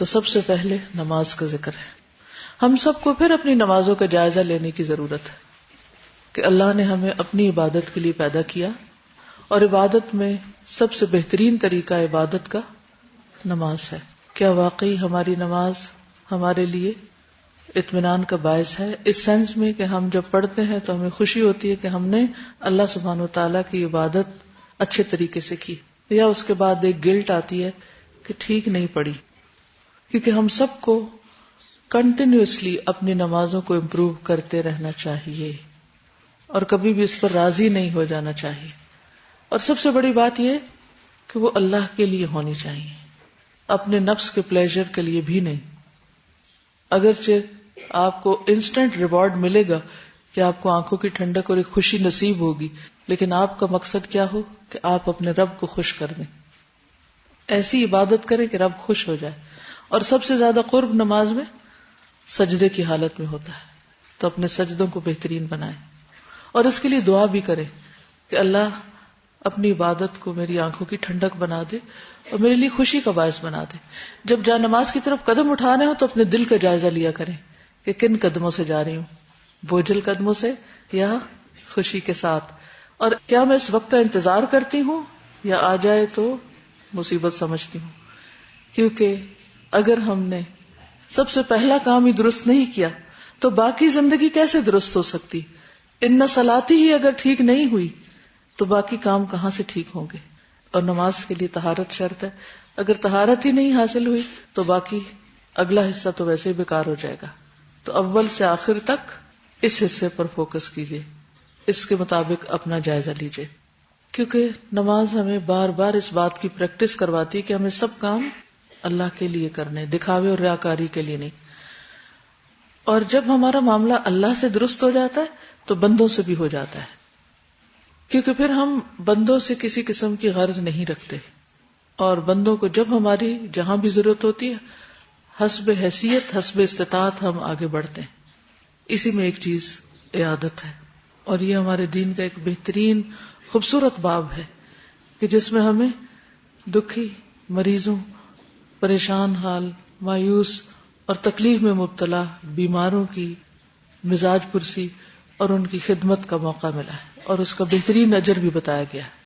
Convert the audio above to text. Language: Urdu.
تو سب سے پہلے نماز کا ذکر ہے. ہم سب کو پھر اپنی نمازوں کا جائزہ لینے کی ضرورت ہے کہ اللہ نے ہمیں اپنی عبادت کے لیے پیدا کیا، اور عبادت میں سب سے بہترین طریقہ عبادت کا نماز ہے. کیا واقعی ہماری نماز ہمارے لیے اطمینان کا باعث ہے؟ اس سینس میں کہ ہم جب پڑھتے ہیں تو ہمیں خوشی ہوتی ہے کہ ہم نے اللہ سبحانہ وتعالیٰ کی عبادت اچھے طریقے سے کی، یا اس کے بعد ایک گلٹ آتی ہے کہ ٹھیک نہیں پڑھی. کیونکہ ہم سب کو کنٹینیوسلی اپنی نمازوں کو امپروو کرتے رہنا چاہیے اور کبھی بھی اس پر راضی نہیں ہو جانا چاہیے. اور سب سے بڑی بات یہ کہ وہ اللہ کے لیے ہونی چاہیے، اپنے نفس کے پلیزر کے لیے بھی نہیں. اگرچہ آپ کو انسٹنٹ ریوارڈ ملے گا کہ آپ کو آنکھوں کی ٹھنڈک اور ایک خوشی نصیب ہوگی، لیکن آپ کا مقصد کیا ہو کہ آپ اپنے رب کو خوش کر دیں، ایسی عبادت کریں کہ رب خوش ہو جائے. اور سب سے زیادہ قرب نماز میں سجدے کی حالت میں ہوتا ہے، تو اپنے سجدوں کو بہترین بنائیں اور اس کے لیے دعا بھی کریں کہ اللہ اپنی عبادت کو میری آنکھوں کی ٹھنڈک بنا دے اور میرے لیے خوشی کا باعث بنا دے. جب جا نماز کی طرف قدم اٹھانے ہو تو اپنے دل کا جائزہ لیا کریں کہ کن قدموں سے جا رہی ہوں، بوجھل قدموں سے یا خوشی کے ساتھ، اور کیا میں اس وقت کا انتظار کرتی ہوں یا آ جائے تو مصیبت سمجھتی ہوں. کیونکہ اگر ہم نے سب سے پہلا کام ہی درست نہیں کیا تو باقی زندگی کیسے درست ہو سکتی؟ ان صلاتی ہی اگر ٹھیک نہیں ہوئی تو باقی کام کہاں سے ٹھیک ہوں گے؟ اور نماز کے لیے طہارت شرط ہے. اگر طہارت ہی نہیں حاصل ہوئی تو باقی اگلا حصہ تو ویسے ہی بیکار ہو جائے گا. تو اول سے آخر تک اس حصے پر فوکس کیجیے، اس کے مطابق اپنا جائزہ لیجیے. کیونکہ نماز ہمیں بار بار اس بات کی پریکٹس کرواتی ہے کہ ہمیں سب کام اللہ کے لیے کرنے، دکھاوے اور ریاکاری کے لیے نہیں. اور جب ہمارا معاملہ اللہ سے درست ہو جاتا ہے تو بندوں سے بھی ہو جاتا ہے، کیونکہ پھر ہم بندوں سے کسی قسم کی غرض نہیں رکھتے، اور بندوں کو جب ہماری جہاں بھی ضرورت ہوتی ہے حسب حیثیت حسب استطاعت ہم آگے بڑھتے ہیں. اسی میں ایک چیز عیادت ہے، اور یہ ہمارے دین کا ایک بہترین خوبصورت باب ہے کہ جس میں ہمیں دکھی، مریضوں، پریشان حال، مایوس اور تکلیف میں مبتلا بیماروں کی مزاج پرسی اور ان کی خدمت کا موقع ملا ہے، اور اس کا بہترین اجر بھی بتایا گیا ہے.